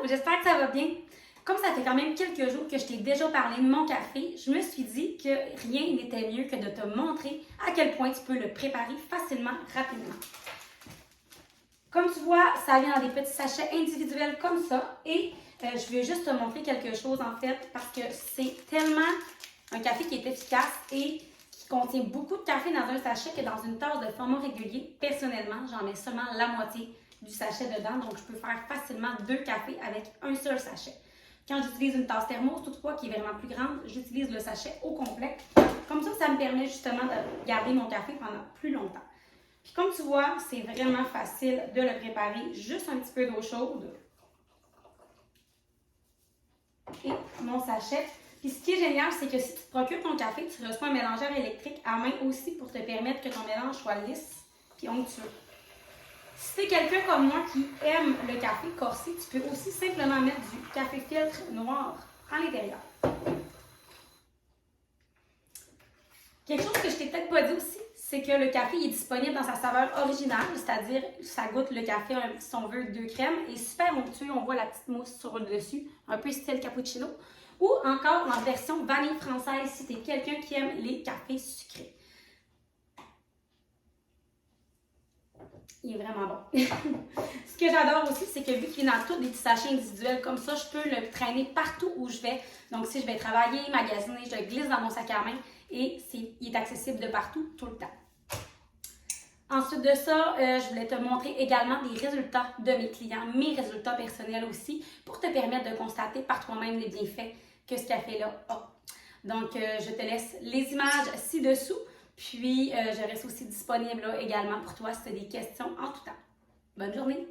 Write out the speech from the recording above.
j'espère que ça va bien. Comme ça fait quand même quelques jours que je t'ai déjà parlé de mon café, je me suis dit que rien n'était mieux que de te montrer à quel point tu peux le préparer facilement, rapidement. Comme tu vois, ça vient dans des petits sachets individuels comme ça et je vais juste te montrer quelque chose en fait parce que c'est tellement un café qui est efficace et qui contient beaucoup de café dans un sachet que dans une tasse de format régulier, personnellement, j'en mets seulement la moitié du sachet dedans, donc je peux faire facilement 2 cafés avec un seul sachet. Quand j'utilise une tasse thermos, toutefois, qui est vraiment plus grande, j'utilise le sachet au complet. Comme ça me permet justement de garder mon café pendant plus longtemps. Puis comme tu vois, c'est vraiment facile de le préparer. Juste un petit peu d'eau chaude. Et mon sachet. Puis ce qui est génial, c'est que si tu te procures ton café, tu reçois un mélangeur électrique à main aussi pour te permettre que ton mélange soit lisse et onctueux. Si tu es quelqu'un comme moi qui aime le café corsé, tu peux aussi simplement mettre du café filtre noir à l'intérieur. Quelque chose que je t'ai peut-être pas dit aussi, c'est que le café est disponible dans sa saveur originale, c'est-à-dire ça goûte le café, si on veut, 2 crèmes, et super onctueux, on voit la petite mousse sur le dessus, un peu style cappuccino, ou encore en version vanille française si tu es quelqu'un qui aime les cafés sucrés. Il est vraiment bon. Ce que j'adore aussi, c'est que vu qu'il est dans tous des petits sachets individuels comme ça, je peux le traîner partout où je vais. Donc, si je vais travailler, magasiner, je le glisse dans mon sac à main et il est accessible de partout, tout le temps. Ensuite de ça, je voulais te montrer également des résultats de mes clients, mes résultats personnels aussi, pour te permettre de constater par toi-même les bienfaits que ce café-là a. Donc, je te laisse les images ci-dessous. Puis, je reste aussi disponible là, également pour toi si tu as des questions en tout temps. Bonne journée!